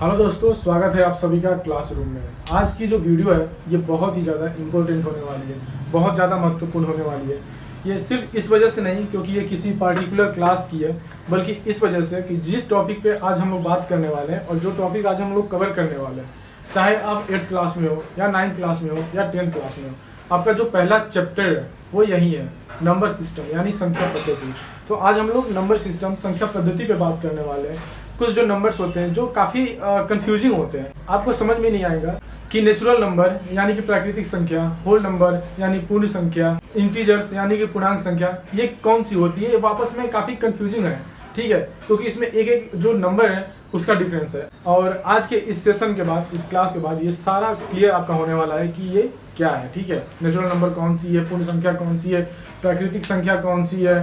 Hello दोस्तों, स्वागत है आप सभी का क्लासरूम में। आज की जो वीडियो है ये बहुत ही ज़्यादा इम्पोर्टेंट होने वाली है, बहुत ज़्यादा महत्वपूर्ण होने वाली है। ये सिर्फ इस वजह से नहीं क्योंकि ये किसी पार्टिकुलर क्लास की है, बल्कि इस वजह से कि जिस टॉपिक पे आज हम लोग बात करने वाले हैं और जो टॉपिक आज हम लोग कवर करने वाले हैं, चाहे आप 8th क्लास में हो या 9th क्लास में हो या 10th क्लास में हो, आपका जो पहला चैप्टर है वो यही है, नंबर सिस्टम यानी संख्या पद्धति। तो आज हम लोग नंबर सिस्टम संख्या पद्धति पे बात करने वाले हैं। कुछ जो नंबर्स होते हैं जो काफ़ी कंफ्यूजिंग होते हैं, आपको समझ में नहीं आएगा कि नेचुरल नंबर यानी कि प्राकृतिक संख्या, होल नंबर यानी पूर्ण संख्या, इंटीजर्स यानी कि पूर्णांक संख्या, ये कौन सी होती है। ये वापस में काफ़ी कंफ्यूजिंग है, ठीक है, क्योंकि इसमें एक एक जो नंबर है उसका डिफरेंस है। और आज के इस सेशन के बाद, इस क्लास के बाद ये सारा क्लियर आपका होने वाला है कि ये क्या है, ठीक है। नेचुरल नंबर कौन सी है, पूर्ण संख्या कौन सी है, प्राकृतिक संख्या कौन सी है,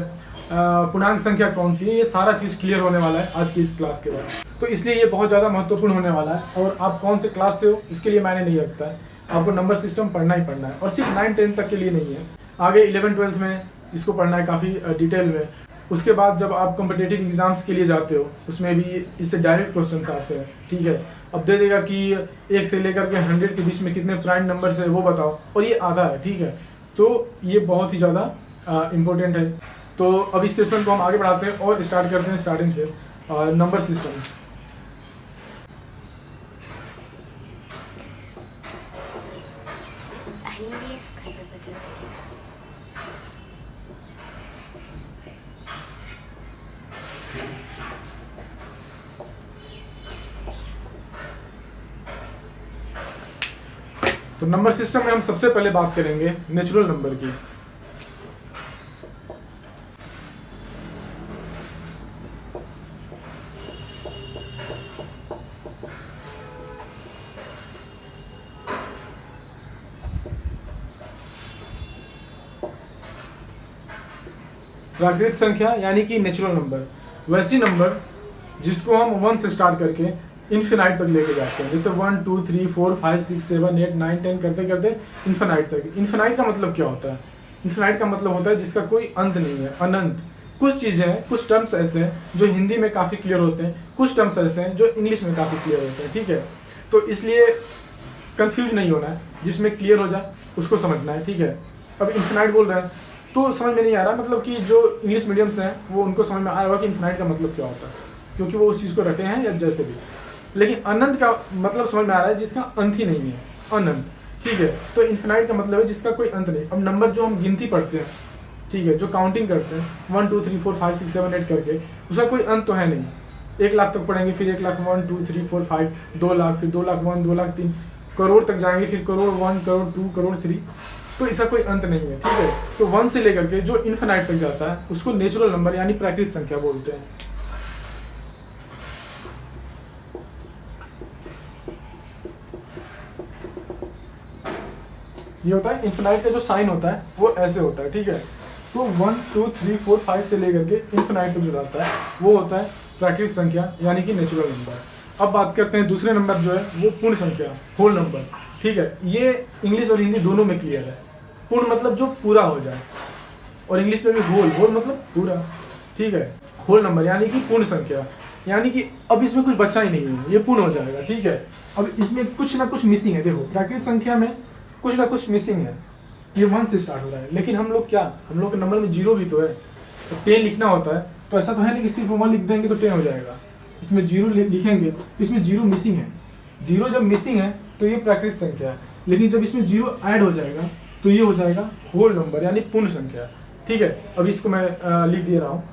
पूर्णांक संख्या कौन सी है, ये सारा चीज़ क्लियर होने वाला है आज की इस क्लास के बाद। तो इसलिए ये बहुत ज़्यादा महत्वपूर्ण होने वाला है। और आप कौन से क्लास से हो इसके लिए मायने नहीं रखता है, आपको नंबर सिस्टम पढ़ना ही पढ़ना है। और सिर्फ 9-10 तक के लिए नहीं है, आगे 11-12 में इसको पढ़ना है काफ़ी डिटेल में। उसके बाद जब आप कॉम्पिटिटिव एग्जाम्स के लिए जाते हो उसमें भी इससे डायरेक्ट क्वेश्चन आते हैं, ठीक है। अब दे देगा कि 1 से लेकर के 100 के बीच में कितने प्राइम नंबर्स है वो बताओ, और ये आधा है, ठीक है। तो ये बहुत ही ज़्यादा इम्पोर्टेंट है। तो अब इस सेशन को हम आगे बढ़ाते हैं और स्टार्ट करते हैं स्टार्टिंग से नंबर सिस्टम। तो नंबर सिस्टम में हम सबसे पहले बात करेंगे नेचुरल नंबर की। प्राकृतिक संख्या यानी कि नेचुरल नंबर, वैसी नंबर जिसको हम 1 से स्टार्ट करके इन्फिनाइट तक लेके जाते हैं, जैसे 1 2 3 4 5 6 7 8 9 10 करते करते इन्फिनाइट तक। इन्फिनाइट का मतलब क्या होता है? इन्फिनाइट का मतलब होता है जिसका कोई अंत नहीं है, अनंत। कुछ चीज़ें हैं, कुछ टर्म्स ऐसे हैं जो हिंदी में काफ़ी क्लियर होते हैं, कुछ टर्म्स ऐसे हैं जो इंग्लिश में काफ़ी क्लियर होते हैं, ठीक है। तो इसलिए कंफ्यूज नहीं होना है, जिसमें क्लियर हो जाए उसको समझना है, ठीक है। अब इन्फिनाइट बोल रहे हैं तो समझ में नहीं आ रहा, मतलब कि जो इंग्लिश मीडियम से हैं वो उनको समझ में आया होगा कि इन्फिनाइट का मतलब क्या होता है, क्योंकि वो उस चीज़ को रटे हैं या जैसे भी। लेकिन अनंत का मतलब समझ में आ रहा है जिसका अंत ही नहीं है, अनंत, ठीक है। तो इन्फिनाइट का मतलब है जिसका कोई अंत नहीं। अब नंबर जो हम गिनती पढ़ते हैं, ठीक है, जो काउंटिंग करते हैं 1 2 3 4 5 6 7 8 करके, उसका कोई अंत तो है नहीं। 1 लाख तक पढ़ेंगे, फिर 1 लाख 1 2 3 4 5, 2 लाख, फिर 2 लाख 1 2 लाख 3, करोड़ तक जाएंगे, फिर करोड़ 1 करोड़ 2 करोड़ 3, तो इसका कोई अंत नहीं है, ठीक है। तो 1 से लेकर के जो इन्फिनाइट तक जाता है उसको नेचुरल नंबर यानी प्राकृतिक संख्या बोलते हैं। ये होता है इन्फिनाइट का जो साइन होता है वो ऐसे होता है, ठीक है। तो 1 2 3 4 5 से लेकर के इन्फिनाइट तक जो जाता है वो होता है प्राकृतिक संख्या यानी कि नेचुरल नंबर। अब बात करते हैं दूसरे नंबर जो है वो पूर्ण संख्या, होल नंबर, ठीक है। ये इंग्लिश और हिंदी दोनों में क्लियर है। पूर्ण मतलब जो पूरा हो जाए, और इंग्लिश में भी होल, होल मतलब पूरा, ठीक है। होल नंबर यानी कि पूर्ण संख्या, यानी कि अब इसमें कुछ बचा ही नहीं है, ये पूर्ण हो जाएगा, ठीक है। अब इसमें कुछ ना कुछ मिसिंग है, देखो प्राकृतिक संख्या में कुछ ना कुछ मिसिंग है। ये 1 से स्टार्ट हो रहा है, लेकिन हम लोग क्या, हम लोग के नंबर में 0 भी तो है, तो 10 लिखना होता है, तो ऐसा तो है नहीं कि सिर्फ 1 लिख देंगे तो 10 हो जाएगा। इसमें 0 लिखेंगे तो इसमें 0 मिसिंग है। 0 जब मिसिंग है तो ये प्राकृतिक संख्या है, लेकिन जब इसमें 0 ऐड हो जाएगा तो ये हो जाएगा होल नंबर यानी पूर्ण संख्या, ठीक है। अब इसको मैं लिख दे रहा हूँ।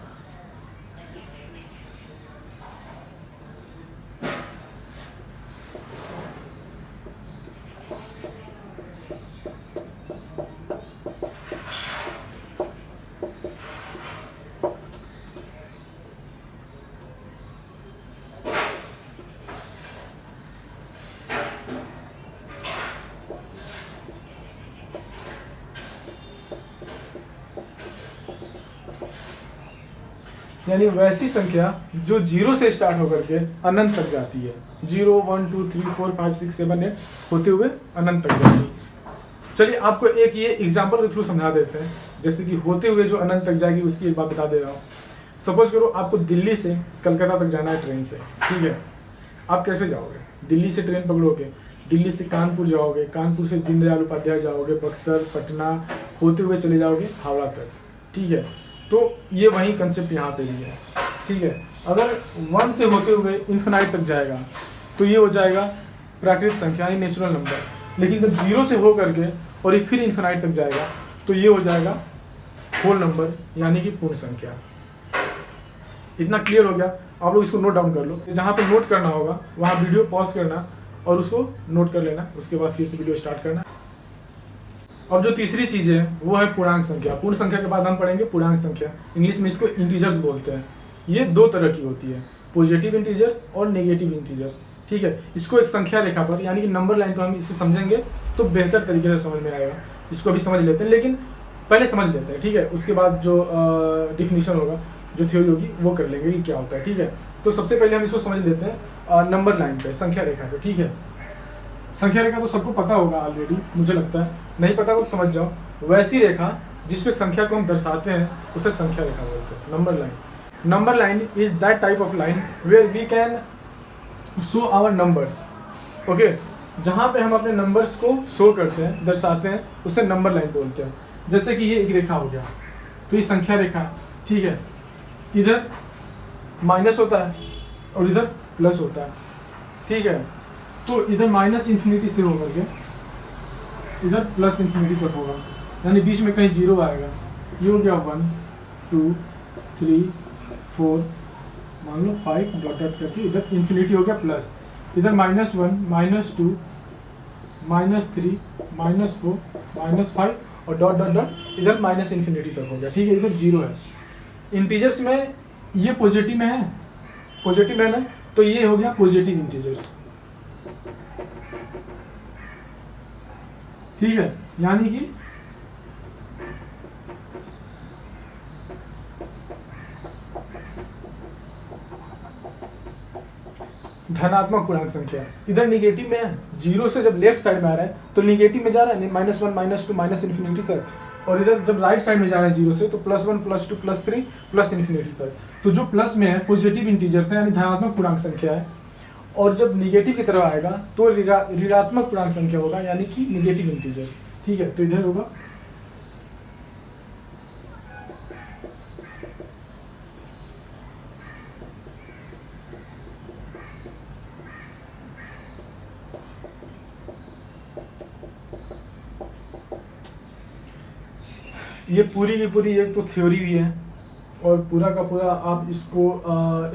यानी वैसी संख्या जो 0 से स्टार्ट होकर के अनंत तक जाती है, 0 1 2 3 4 5 6 7 8 होते हुए अनंत तक जाती है। चलिए आपको एक ये एग्जांपल के थ्रू समझा देते हैं, जैसे कि होते हुए जो अनंत तक जाएगी उसकी एक बात बता दे रहा हूँ। सपोज करो आपको दिल्ली से कलकत्ता तक जाना है ट्रेन से, ठीक है। आप कैसे जाओगे? दिल्ली से ट्रेन पकड़ोगे, दिल्ली से कानपुर जाओगे, कानपुर से दीनदयाल उपाध्याय जाओगे, बक्सर, पटना होते हुए चले जाओगे हावड़ा तक, ठीक है। तो ये वही कंसेप्ट यहाँ पे भी है, ठीक है। अगर 1 से होते हुए इन्फिनाइट तक जाएगा तो ये हो जाएगा प्राकृतिक संख्या यानी नेचुरल नंबर। लेकिन जब 0 से हो करके और ये फिर इन्फिनाइट तक जाएगा तो ये हो जाएगा होल नंबर यानी कि पूर्ण संख्या। इतना क्लियर हो गया? आप लोग इसको नोट डाउन कर लो। जहाँ पे नोट करना होगा वहाँ वीडियो पॉज करना और उसको नोट कर लेना, उसके बाद फिर से वीडियो स्टार्ट करना। अब जो तीसरी चीज़ है वो है पूर्णांक संख्या। पूर्ण संख्या के बाद हम पढ़ेंगे पूर्णांक संख्या। इंग्लिश में इसको इंटीजर्स बोलते हैं। ये 2 तरह की होती है, पॉजिटिव इंटीजर्स और नेगेटिव इंटीजर्स, ठीक है। इसको एक संख्या रेखा पर यानी कि नंबर लाइन को हम इससे समझेंगे तो बेहतर तरीके से समझ में आएगा। इसको अभी समझ लेते हैं, लेकिन पहले समझ लेते हैं, ठीक है। उसके बाद जो डिफिनीशन होगा, जो थ्योरी होगी वो कर लेंगे कि क्या होता है, ठीक है। तो सबसे पहले हम इसको समझ लेते हैं नंबर लाइन पे, संख्या रेखा पे, ठीक है। संख्या रेखा तो सबको पता होगा ऑलरेडी, मुझे लगता है। नहीं पता तो समझ जाओ। वैसी रेखा जिसपे संख्या को हम दर्शाते हैं उसे संख्या रेखा बोलते हैं, number line. Number line is that type of line where we can show our numbers, okay. जहाँ पे हम अपने नंबर्स को शो करते हैं, दर्शाते हैं, उसे नंबर लाइन बोलते हैं। जैसे कि ये एक रेखा हो गया, तो ये संख्या रेखा, ठीक है। इधर माइनस होता है और इधर प्लस होता है, ठीक है। तो इधर माइनस इन्फिनिटी से होकर के इधर प्लस इन्फिनिटी तक होगा, यानी बीच में कहीं 0 आएगा। ये हो गया 1 2 3 4 मान लो 5 डॉट डॉट करके इधर इन्फिनिटी हो गया प्लस। इधर -1 -2 -3 -4 -5 और डॉट डॉट डॉट इधर माइनस इन्फिनिटी तक हो गया, ठीक है। इधर 0 है। इंटीजर्स में ये पॉजिटिव में है, पॉजिटिव है ना, तो ये हो गया पॉजिटिव इंटीजर्स, ठीक है। यानी कि धनात्मक पूर्णांक संख्या। इधर निगेटिव में है, 0 से जब लेफ्ट साइड में आ रहा है तो निगेटिव में जा रहा है, -1 -2 माइनस इन्फिनिटी तक। और इधर जब राइट साइड में जा रहा है 0 से तो +1 +2 +3 प्लस इन्फिनिटी तक। तो जो प्लस में है पॉजिटिव इंटीजर्स है यानी धनात्मक पूर्णांक संख्या है, और जब निगेटिव की तरफ आएगा तो ऋणात्मक पूर्णांक संख्या होगा यानी कि निगेटिव इंटीजर्स, ठीक है। तो इधर होगा ये पूरी की पूरी एक तो थ्योरी भी है और पूरा का पूरा आप इसको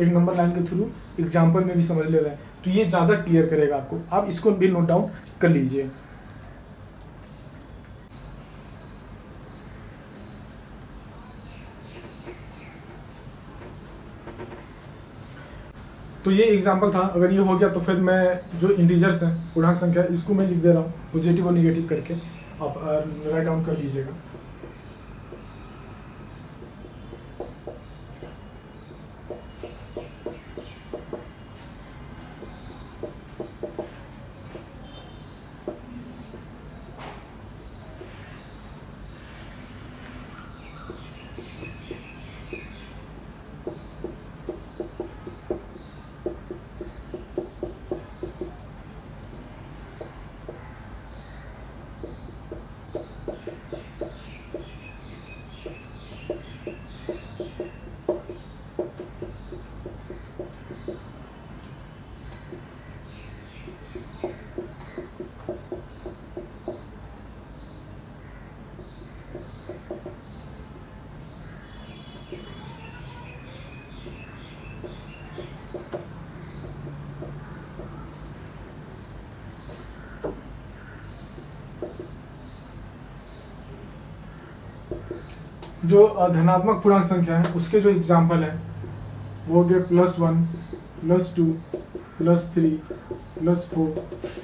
एक नंबर लाइन के थ्रू एग्जाम्पल में भी समझ ले रहे हैं, तो ये ज़्यादा क्लियर करेगा आपको। आप इसको भी नोट डाउन कर लीजिए। तो ये एग्जाम्पल था। अगर ये हो गया तो फिर मैं जो इंटीजर्स हैं पूर्णांक संख्या, इसको मैं लिख दे रहा हूँ पॉजिटिव और निगेटिव करके, आप राइट डाउन कर लीजिएगा। जो धनात्मक पूर्णांक संख्या है उसके जो एग्जाम्पल है वो हो गए +1 +2 +3 +4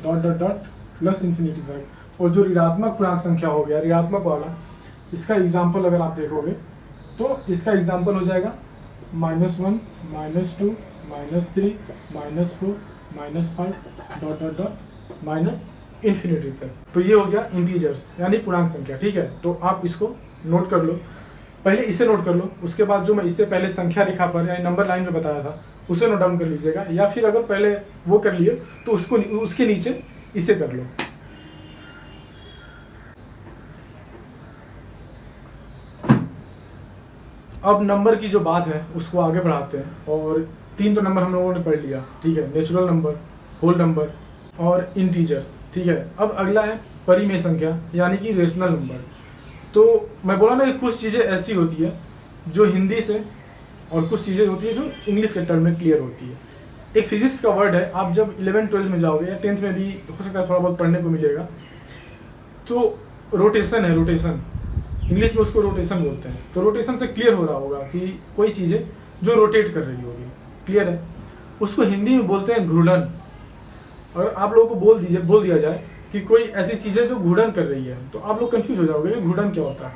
dot dot dot plus infinity तक। और जो ऋणात्मक पूर्णांक संख्या हो गया, ऋणात्मक वाला, इसका एग्जाम्पल अगर आप देखोगे तो इसका एग्जाम्पल हो जाएगा -1 -2 -3 -4 -5 dot dot dot minus infinity तक। तो ये हो गया इंटीजर्स यानी पूर्णांक संख्या, ठीक है। तो आप इसको नोट कर लो, पहले इसे नोट कर लो, उसके बाद जो मैं इससे पहले संख्या रेखा पर यानी नंबर लाइन में बताया था उसे नोट डाउन कर लीजिएगा, या फिर अगर पहले वो कर लिए तो उसको उसके नीचे इसे कर लो। अब नंबर की जो बात है उसको आगे बढ़ाते हैं, और 3 तो नंबर हम लोगों ने पढ़ लिया, ठीक है, नेचुरल नंबर, होल नंबर और इंटीजर्स, ठीक है। अब अगला है परिमेय संख्या यानी कि रेशनल नंबर। तो मैं बोला ना कि कुछ चीज़ें ऐसी होती है जो हिंदी से, और कुछ चीज़ें होती है जो इंग्लिश के टर्म में क्लियर होती है। एक फिजिक्स का वर्ड है, आप जब 11th-12th में जाओगे या 10th में भी हो सकता है थोड़ा बहुत पढ़ने को मिलेगा, तो रोटेशन है, रोटेशन, इंग्लिश में उसको रोटेशन बोलते हैं। तो रोटेशन से क्लियर हो रहा होगा कि कोई चीज़ें जो रोटेट कर रही होगी, क्लियर है। उसको हिंदी में बोलते हैं घूर्णन। और आप लोगों को बोल दिया जाए कि कोई ऐसी चीज़ें जो घूर्णन कर रही है, तो आप लोग कंफ्यूज हो जाओगे कि घूर्णन क्या होता है,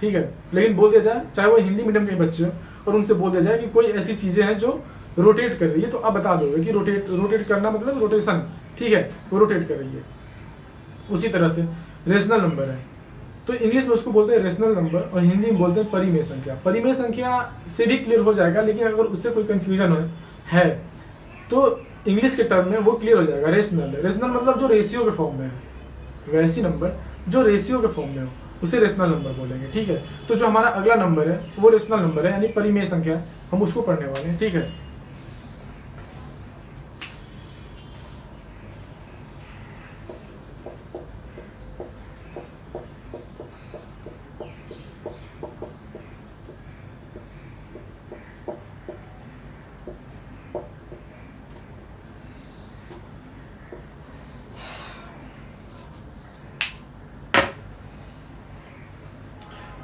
ठीक है। लेकिन बोल दिया जाए, चाहे वो हिंदी मीडियम के बच्चे हो, और उनसे बोल दिया जाए कि कोई ऐसी चीज़ें हैं जो रोटेट कर रही है, तो आप बता दोगे कि रोटेट करना मतलब रोटेशन, ठीक है, वो रोटेट कर रही है। उसी तरह से रेशनल नंबर है, तो इंग्लिश में उसको बोलते हैं रेशनल नंबर, और हिंदी में बोलते हैं परिमेय संख्या। परिमेय संख्या से भी क्लियर हो जाएगा, लेकिन अगर उससे कोई कंफ्यूजन है तो इंग्लिश के टर्म में वो क्लियर हो जाएगा। रेशनल मतलब जो रेशियो के फॉर्म में है, वैसी नंबर जो रेशियो के फॉर्म में हो उसे रेशनल नंबर बोलेंगे, ठीक है। तो जो हमारा अगला नंबर है वो रेशनल नंबर है, यानी परिमेय संख्या, हम उसको पढ़ने वाले हैं, ठीक है।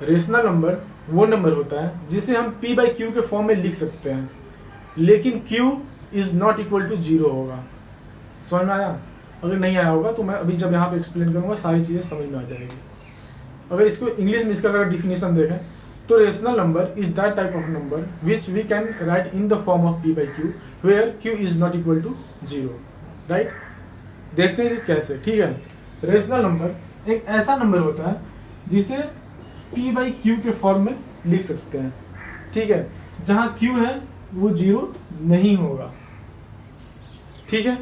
रेशनल नंबर वो नंबर होता है जिसे हम p/q के फॉर्म में लिख सकते हैं, लेकिन q is not equal to 0 होगा। समझ में आया? अगर नहीं आया होगा तो मैं अभी जब यहाँ पे एक्सप्लेन करूंगा सारी चीज़ें समझ में आ जाएगी। अगर इसको इंग्लिश में इसका अगर डिफिनेशन देखें तो rational number is that type of number which we can write in the form of p/q where q is not equal to 0, right. देखते हैं कैसे, ठीक है। रेशनल नंबर एक ऐसा नंबर होता है जिसे p/q के फॉर्म में लिख सकते हैं, ठीक है, जहां q है वो 0 नहीं होगा, ठीक है।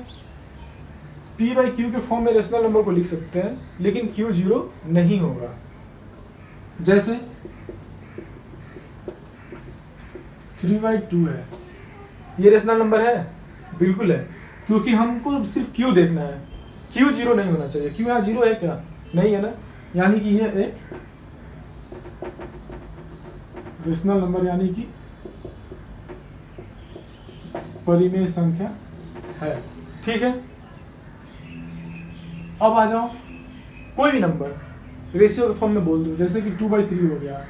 p/q के फॉर्म में रेशनल नंबर को लिख सकते हैं, लेकिन q 0 नहीं होगा। जैसे 3/2 है, ये रेशनल नंबर है, बिल्कुल है, क्योंकि हमको सिर्फ q देखना है, q 0 नहीं होना चाहिए। q यहाँ 0 है क्या? नहीं है ना, यानी कि ये एक रेशनल नंबर यानी कि परिमेय संख्या है, ठीक है। अब आ जाओ, कोई भी नंबर रेशियो के फॉर्म में बोल दूं, जैसे कि 2/3 हो गया,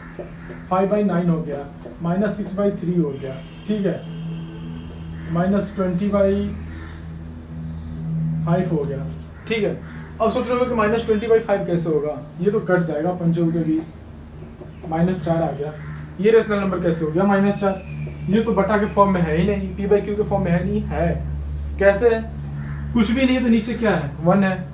5/9 हो गया, -6/3 हो गया, ठीक है, -20/5 हो गया, ठीक है। अब सोच रहे हो कि -20/5 कैसे होगा, ये तो कट जाएगा, 5 के 20, -4 आ गया। ये रेशनल नंबर कैसे हो गया -4? ये तो बटा के फॉर्म में है ही नहीं, p/q के फॉर्म में है नहीं, है कैसे है? कुछ भी नहीं है तो नीचे क्या है? 1 है,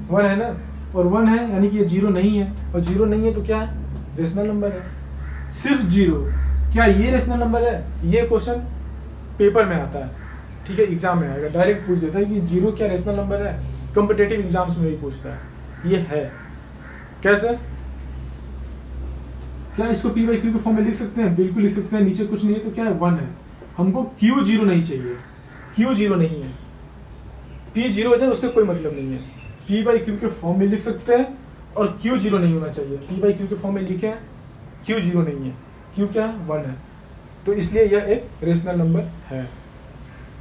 1 है ना, और 1 है यानी कि ये 0 नहीं है, और 0 नहीं है तो क्या है? रेशनल नंबर है। सिर्फ 0, क्या ये रेशनल नंबर है? ये क्वेश्चन पेपर में आता है, ठीक है, एग्जाम में आएगा, डायरेक्ट पूछ देता है कि 0 क्या रेशनल नंबर है। कॉम्पिटेटिव एग्जाम्स में भी पूछता है, ये है। कैसे? क्या इसको p/q के फॉर्म में लिख सकते हैं? बिल्कुल लिख सकते हैं। नीचे कुछ नहीं है तो क्या है? 1 है। हमको q 0 नहीं चाहिए, q 0 नहीं है, p 0 हो जाए उससे कोई मतलब नहीं है। p/q के फॉर्म में लिख सकते हैं और q 0 नहीं होना चाहिए। p/q के फॉर्म में लिखे हैं, q 0 नहीं है, q क्या है? 1 है, तो इसलिए यह एक रेशनल नंबर है,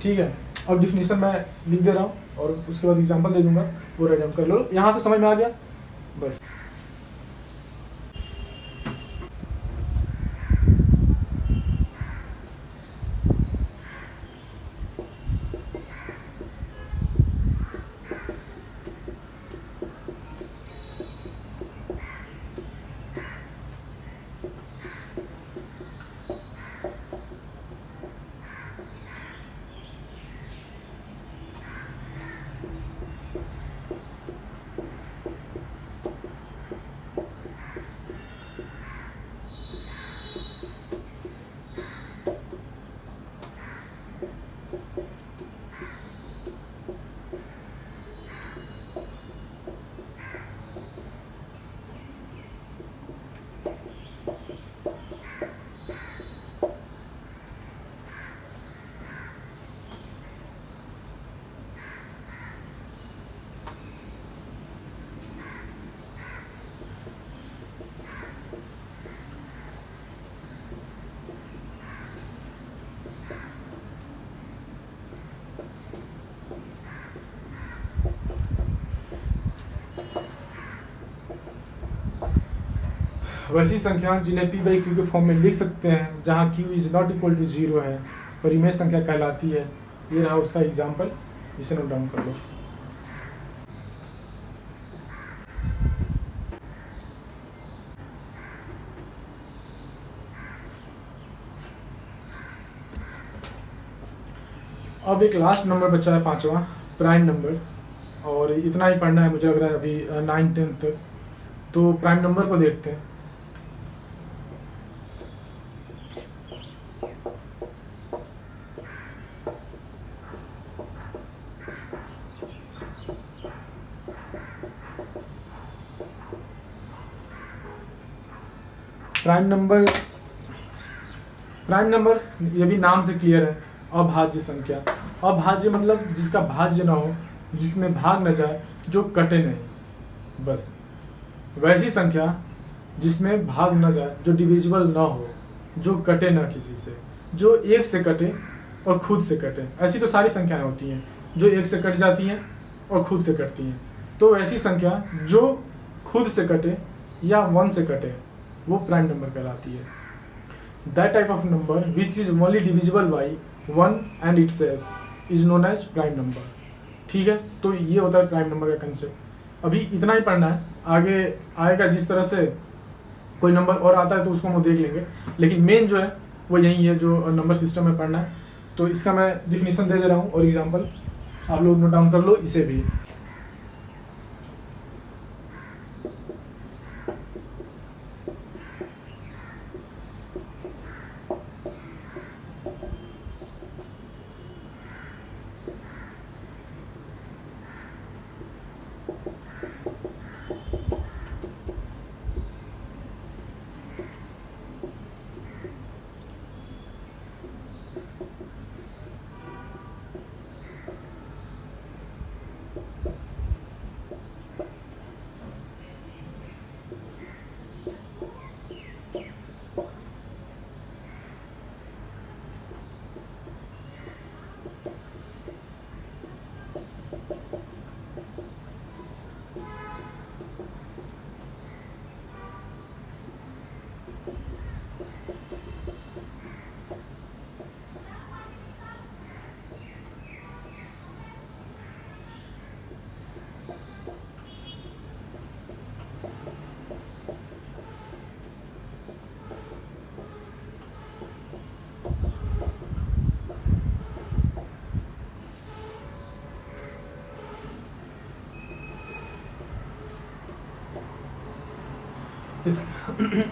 ठीक है। अब डिफिनेशन मैं लिख दे रहा हूँ और उसके बाद एग्जाम्पल दे दूंगा, वो राइट डाउन कर लो। यहाँ से समझ में आ गया बस। वैसी संख्या जिन्हें p बाई क्यू के फॉर्म में लिख सकते हैं, जहाँ q is not equal to 0 है, और इमेज संख्या कहलाती है। ये रहा उसका एग्जाम्पल, इसे नोट डाउन कर लो। अब एक लास्ट नंबर बचा है 5वां, प्राइम नंबर, और इतना ही पढ़ना है मुझे लग रहा है अभी 9-10 तक। तो प्राइम नंबर को देखते हैं। प्राइम नंबर ये भी नाम से क्लियर है, अभाज्य संख्या। अभाज्य मतलब जिसका भाज्य ना हो, जिसमें भाग न जाए, जो कटे नहीं, बस। वैसी संख्या जिसमें भाग न जाए, जो डिविजिबल ना हो, जो कटे ना किसी से, जो एक से कटे और खुद से कटे। ऐसी तो सारी संख्याएं होती हैं जो एक से कट जाती हैं और खुद से कटती हैं। तो ऐसी संख्या जो खुद से कटे या 1 से कटे, वो प्राइम नंबर कहलाती है। That type of number which is only divisible by 1 and itself is known as prime number. ठीक है, तो ये होता है प्राइम नंबर का कंसेप्ट। अभी इतना ही पढ़ना है, आगे आएगा जिस तरह से कोई नंबर और आता है तो उसको हम देख लेंगे, लेकिन मेन जो है वो यही है जो नंबर सिस्टम में पढ़ना है। तो इसका मैं डिफिनीशन दे रहा हूँ और एग्जाम्पल आप लोग नोट डाउन कर लो इसे भी।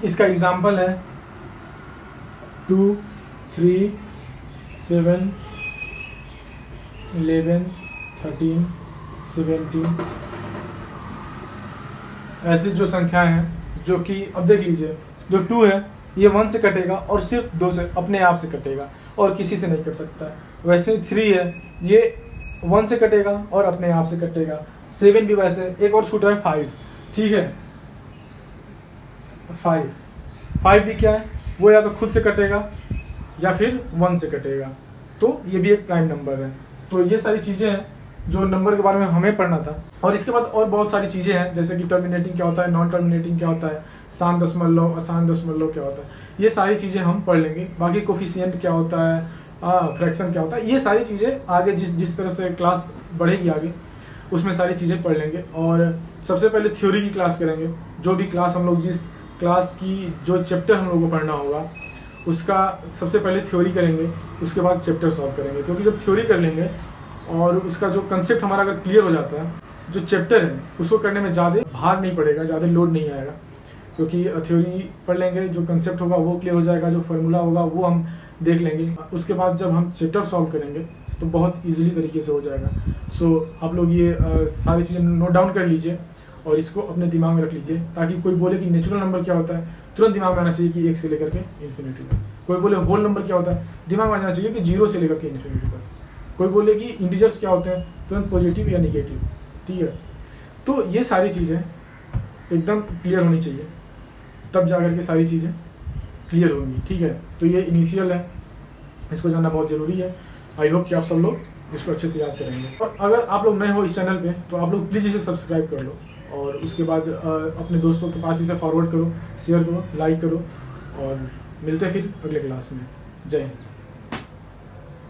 इसका एग्जाम्पल है 2, 3, 7, 11, 13, 17। ऐसी जो संख्याएं हैं जो कि अब देख लीजिए, जो 2 है ये 1 से कटेगा और सिर्फ 2 से अपने आप से कटेगा और किसी से नहीं कट सकता है। वैसे 3 है, ये 1 से कटेगा और अपने आप से कटेगा। 7 भी वैसे। एक और छूट रहा है 5। ठीक है, 5 भी क्या है, वो या तो खुद से कटेगा या फिर 1 से कटेगा, तो ये भी एक प्राइम नंबर है। तो ये सारी चीज़ें हैं जो नंबर के बारे में हमें पढ़ना था। और इसके बाद और बहुत सारी चीज़ें हैं, जैसे कि टर्मिनेटिंग क्या होता है, नॉन टर्मिनेटिंग क्या होता है, शांत दशमलव, अशांत दशमलव क्या होता है, ये सारी चीज़ें हम पढ़ लेंगे। बाकी कोफिशिएंट क्या होता है, फ्रैक्शन क्या होता है, ये सारी चीज़ें आगे जिस तरह से क्लास बढ़ेगी आगे उसमें सारी चीज़ें पढ़ लेंगे। और सबसे पहले थ्योरी की क्लास करेंगे। जो भी क्लास हम लोग, जिस क्लास की जो चैप्टर हम लोग को पढ़ना होगा उसका सबसे पहले थ्योरी करेंगे, उसके बाद चैप्टर सॉल्व करेंगे। क्योंकि जब थ्योरी कर लेंगे और उसका जो कंसेप्ट हमारा अगर क्लियर हो जाता है, जो चैप्टर है उसको करने में ज़्यादा भार नहीं पड़ेगा, ज़्यादा लोड नहीं आएगा। क्योंकि थ्योरी पढ़ लेंगे, जो कंसेप्ट होगा वो क्लियर हो जाएगा, जो फार्मूला होगा वो हम देख लेंगे। उसके बाद जब हम चैप्टर सॉल्व करेंगे तो बहुत ईजिली तरीके से हो जाएगा। सो आप लोग ये सारी चीज़ें नोट डाउन कर लीजिए और इसको अपने दिमाग में रख लीजिए, ताकि कोई बोले कि नेचुरल नंबर क्या होता है, तुरंत दिमाग में आना चाहिए कि 1 से लेकर के इन्फिनिटी तक। कोई बोले होल नंबर क्या होता है, दिमाग में आना चाहिए कि 0 से लेकर के इन्फिनिटी तक। कोई बोले कि इंटीजर्स क्या होते हैं, तुरंत पॉजिटिव या निगेटिव। ठीक है, तो ये सारी चीज़ें एकदम क्लियर होनी चाहिए, तब जा करके सारी चीज़ें क्लियर होंगी। ठीक है, तो ये इनिशियल है, इसको जानना बहुत ज़रूरी है। आई होप कि आप सब लोग इसको अच्छे से याद करेंगे। और अगर आप लोग नए हो इस चैनल पे तो आप लोग प्लीज़ इसे सब्सक्राइब कर लो और उसके बाद अपने दोस्तों के पास इसे फॉरवर्ड करो, शेयर करो, लाइक करो और मिलते हैं फिर अगले क्लास में। जय हिंद।